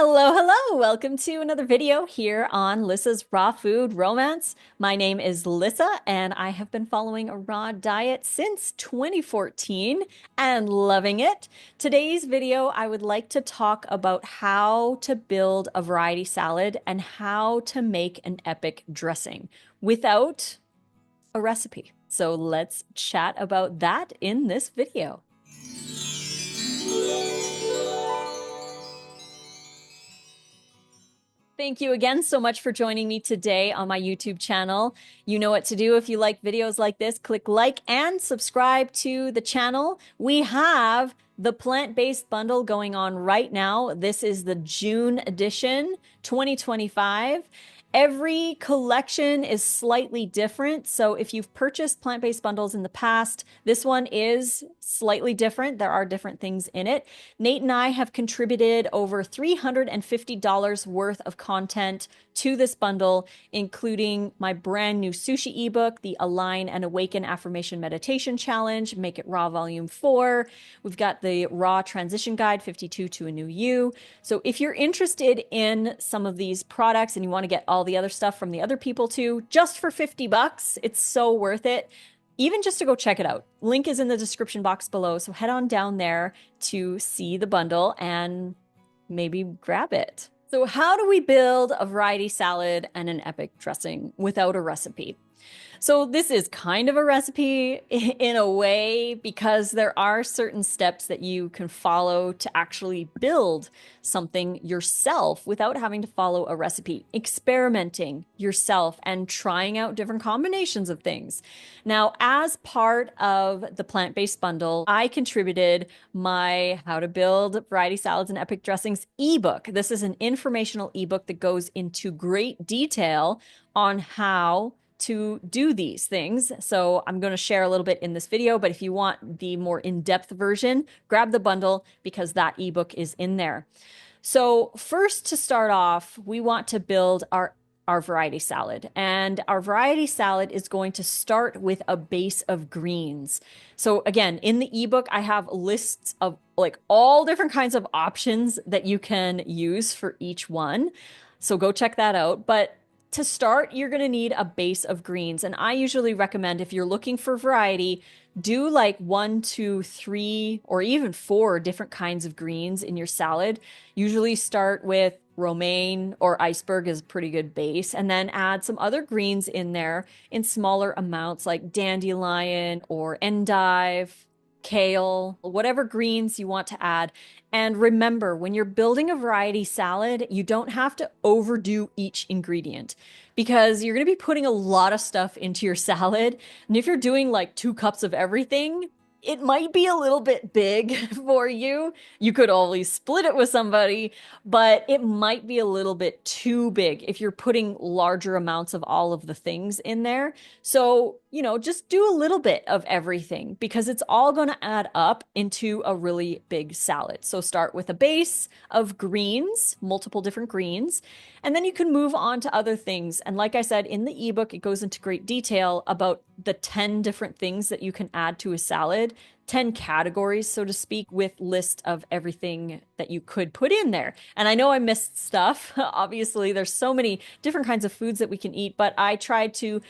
Hello, hello. Welcome to another video here on Lissa's Raw Food Romance. My name is Lissa and I have been following a raw diet since 2014 and loving it. Today's video, I would like to talk about how to build a variety salad and how to make an epic dressing without a recipe. So let's chat about that in this video. Thank you again so much for joining me today on my YouTube channel. You know what to do if you like videos like this. Click like and subscribe to the channel. We have the plant-based bundle going on right now. This is the June edition, 2025. Every collection is slightly different. So if you've purchased plant-based bundles in the past, this one is slightly different. There are different things in it. Nate and I have contributed over $350 worth of content to this bundle, including my brand new sushi ebook, the Align and Awaken Affirmation Meditation Challenge, Make It Raw Volume 4. We've got the Raw Transition Guide, 52 to a New You. So if you're interested in some of these products and you want to get all the other stuff from the other people too, just for 50 bucks, it's so worth it. Even just to go check it out. Link is in the description box below. So head on down there to see the bundle and maybe grab it. So how do we build a variety salad and an epic dressing without a recipe? So this is kind of a recipe in a way because there are certain steps that you can follow to actually build something yourself without having to follow a recipe, experimenting yourself and trying out different combinations of things. Now, as part of the plant-based bundle, I contributed my How to Build Variety Salads and Epic Dressings ebook. This is an informational ebook that goes into great detail on how to do these things. So I'm going to share a little bit in this video, but if you want the more in-depth version, grab the bundle because that ebook is in there. So first, to start off, we want to build our variety salad. And our variety salad is going to start with a base of greens. So again, in the ebook, I have lists of like all different kinds of options that you can use for each one. So go check that out. But to start, you're going to need a base of greens. And I usually recommend if you're looking for variety, do like 1, 2, 3, or even 4 different kinds of greens in your salad. Usually start with romaine or iceberg is a pretty good base, and then add some other greens in there in smaller amounts like dandelion or endive, kale, whatever greens you want to add. And remember, when you're building a variety salad, you don't have to overdo each ingredient because you're going to be putting a lot of stuff into your salad. And if you're doing like 2 cups of everything, it might be a little bit big for you. You could always split it with somebody, but it might be a little bit too big if you're putting larger amounts of all of the things in there. So, just do a little bit of everything because it's all going to add up into a really big salad. So start with a base of greens, multiple different greens, and then you can move on to other things. And like I said, in the ebook, it goes into great detail about the 10 different things that you can add to a salad, 10 categories, so to speak, with list of everything that you could put in there. And I know I missed stuff. Obviously, there's so many different kinds of foods that we can eat, but I tried to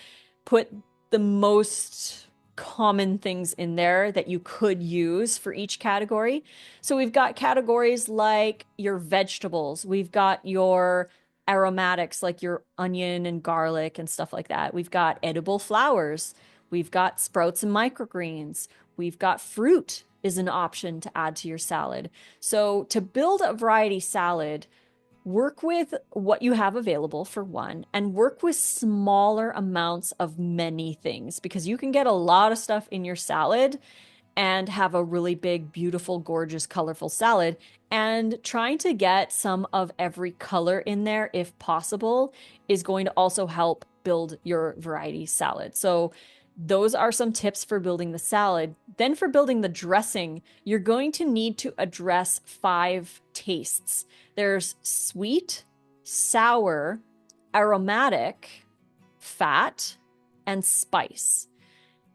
put the most common things in there that you could use for each category. So we've got categories like your vegetables. We've got your aromatics like your onion and garlic and stuff like that. We've got edible flowers. We've got sprouts and microgreens. We've got fruit is an option to add to your salad. So to build a variety salad, work with what you have available for one, and work with smaller amounts of many things because you can get a lot of stuff in your salad and have a really big, beautiful, gorgeous, colorful salad. And trying to get some of every color in there, if possible, is going to also help build your variety salad. So those are some tips for building the salad. Then for building the dressing, you're going to need to address 5 tastes. There's sweet, sour, aromatic, fat, and spice.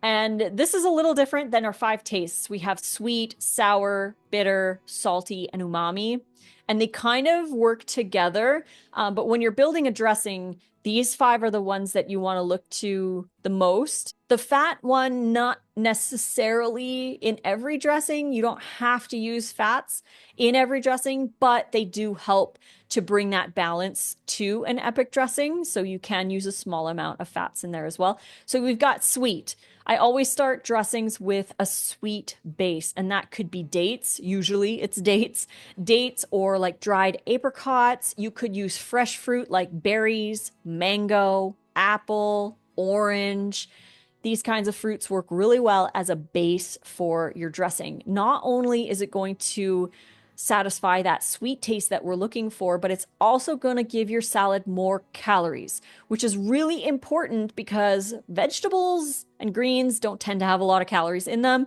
And this is a little different than our five tastes. We have sweet, sour, bitter, salty, and umami. And they kind of work together. But when you're building a dressing, these five are the ones that you want to look to the most. The fat one, not necessarily in every dressing. You don't have to use fats in every dressing, but they do help to bring that balance to an epic dressing. So you can use a small amount of fats in there as well. So we've got sweet. I always start dressings with a sweet base, and that could be dates. Usually it's dates or like dried apricots. You could use fresh fruit like berries, mango, apple, orange. These kinds of fruits work really well as a base for your dressing. Not only is it going to satisfy that sweet taste that we're looking for, but it's also going to give your salad more calories, which is really important because vegetables and greens don't tend to have a lot of calories in them.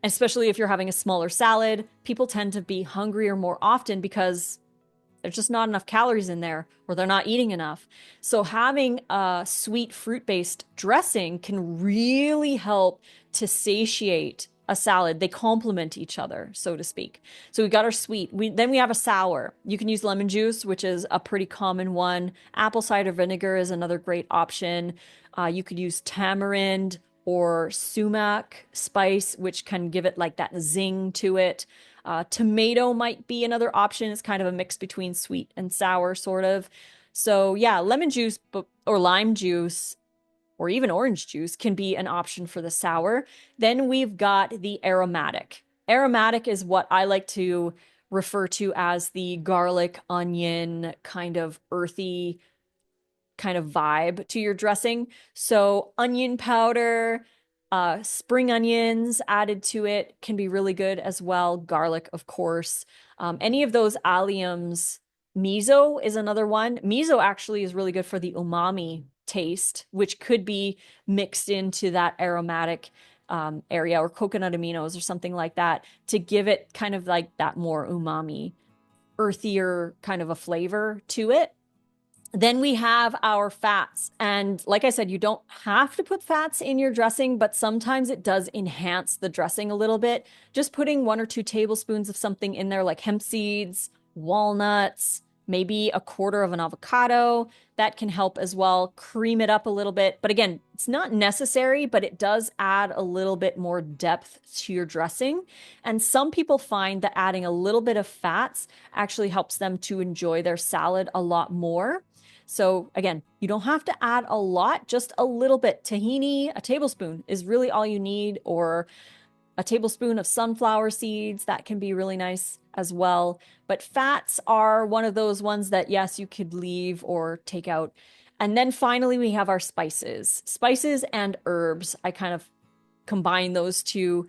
Especially if you're having a smaller salad, people tend to be hungrier more often because there's just not enough calories in there or they're not eating enough. So having a sweet fruit-based dressing can really help to satiate a salad. They complement each other, so to speak. So we got our sweet. Then we have a sour. You can use lemon juice, which is a pretty common one. Apple cider vinegar is another great option. You could use tamarind or sumac spice, which can give it like that zing to it. Tomato might be another option. It's kind of a mix between sweet and sour, sort of. So yeah, lemon juice or lime juice or even orange juice can be an option for the sour. Then we've got the aromatic. Aromatic is what I like to refer to as the garlic, onion, kind of earthy kind of vibe to your dressing. So onion powder, spring onions added to it can be really good as well. Garlic, of course. Any of those alliums. Miso is another one. Miso actually is really good for the umami taste, which could be mixed into that aromatic area, or coconut aminos or something like that to give it kind of like that more umami, earthier kind of a flavor to it. Then we have our fats. And like I said, you don't have to put fats in your dressing, but sometimes it does enhance the dressing a little bit. Just putting 1 or 2 tablespoons of something in there, like hemp seeds, walnuts, maybe a quarter of an avocado, that can help as well. Cream it up a little bit. But again, it's not necessary, but it does add a little bit more depth to your dressing. And some people find that adding a little bit of fats actually helps them to enjoy their salad a lot more. So again, you don't have to add a lot, just a little bit. Tahini, a tablespoon is really all you need, or a tablespoon of sunflower seeds. That can be really nice as well. But fats are one of those ones that, yes, you could leave or take out. And then finally, we have our spices. Spices and herbs. I kind of combine those two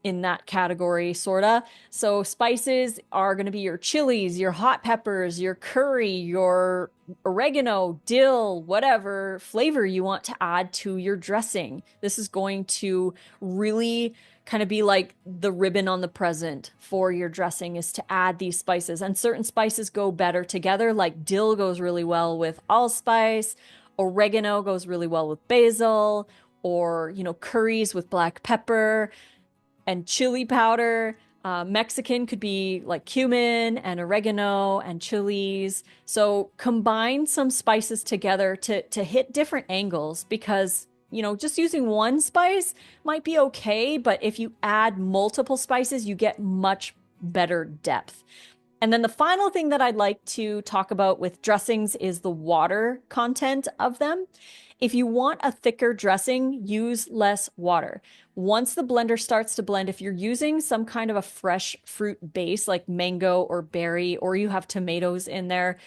in that category, sorta. So spices are going to be your chilies, your hot peppers, your curry, your oregano, dill, whatever flavor you want to add to your dressing. This is going to really kind of be like the ribbon on the present for your dressing, is to add these spices. And certain spices go better together, like dill goes really well with allspice, oregano goes really well with basil, or, curries with black pepper and chili powder. Mexican could be like cumin and oregano and chilies. So combine some spices together to hit different angles, because, just using one spice might be okay, but if you add multiple spices, you get much better depth. And then the final thing that I'd like to talk about with dressings is the water content of them. If you want a thicker dressing, use less water. Once the blender starts to blend, if you're using some kind of a fresh fruit base like mango or berry, or you have tomatoes in there,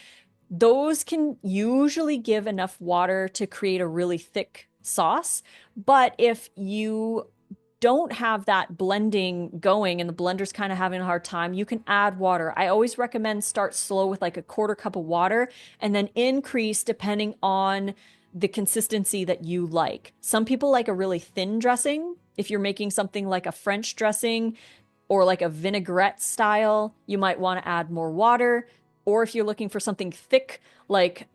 those can usually give enough water to create a really thick sauce. But if you don't have that blending going and the blender's kind of having a hard time, you can add water. I always recommend start slow with like a quarter cup of water and then increase depending on the consistency that you like. Some people like a really thin dressing. If you're making something like a French dressing or like a vinaigrette style, you might want to add more water. Or if you're looking for something thick, like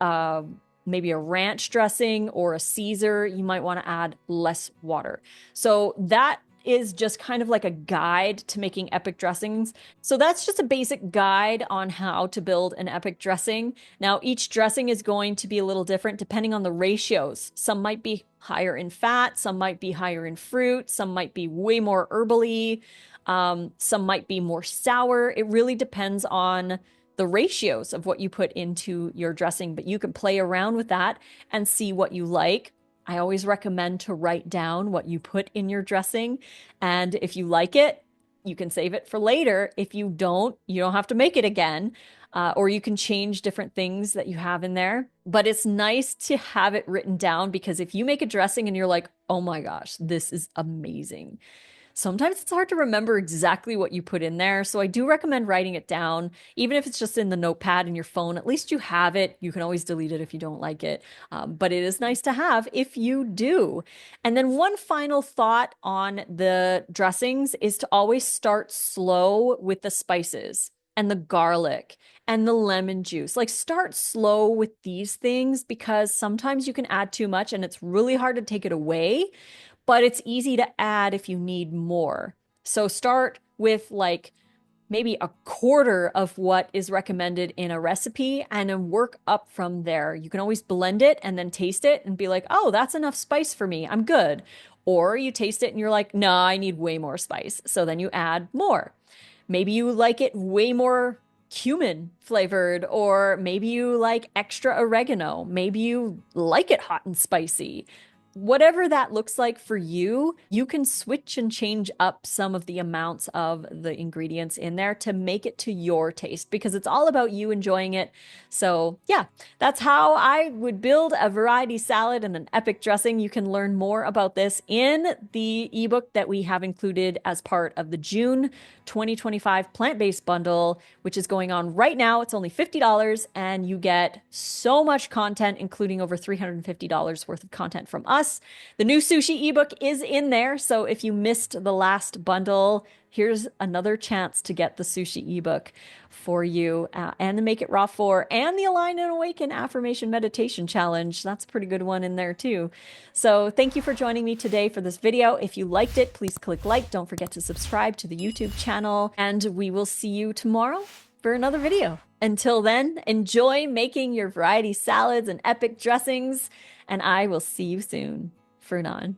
maybe a ranch dressing or a Caesar, you might want to add less water. So that is just kind of like a guide to making epic dressings. So that's just a basic guide on how to build an epic dressing. Now, each dressing is going to be a little different depending on the ratios. Some might be higher in fat, some might be higher in fruit, some might be way more herbally, some might be more sour. It really depends on the ratios of what you put into your dressing, but you can play around with that and see what you like. I always recommend to write down what you put in your dressing. And if you like it, you can save it for later. If you don't have to make it again. Or you can change different things that you have in there. But it's nice to have it written down because if you make a dressing and you're like, oh my gosh, this is amazing. Sometimes it's hard to remember exactly what you put in there. So I do recommend writing it down, even if it's just in the notepad in your phone. At least you have it. You can always delete it if you don't like it. But it is nice to have if you do. And then one final thought on the dressings is to always start slow with the spices and the garlic and the lemon juice. Like start slow with these things because sometimes you can add too much and it's really hard to take it away, but it's easy to add if you need more. So start with like maybe a quarter of what is recommended in a recipe and then work up from there. You can always blend it and then taste it and be like, oh, that's enough spice for me. I'm good. Or you taste it and you're like, no, I need way more spice. So then you add more. Maybe you like it way more cumin flavored, or maybe you like extra oregano. Maybe you like it hot and spicy. Whatever that looks like for you, you can switch and change up some of the amounts of the ingredients in there to make it to your taste because it's all about you enjoying it. So yeah, that's how I would build a variety salad and an epic dressing. You can learn more about this in the ebook that we have included as part of the June 2025 plant-based bundle, which is going on right now. It's only $50 and you get so much content, including over $350 worth of content from us. The new sushi ebook is in there. So if you missed the last bundle, here's another chance to get the sushi ebook for you, and the Make It Raw 4 and the Align and Awaken Affirmation Meditation Challenge. That's a pretty good one in there too. So thank you for joining me today for this video. If you liked it, please click like. Don't forget to subscribe to the YouTube channel, and we will see you tomorrow for another video. Until then, enjoy making your variety salads and epic dressings, and I will see you soon. For non.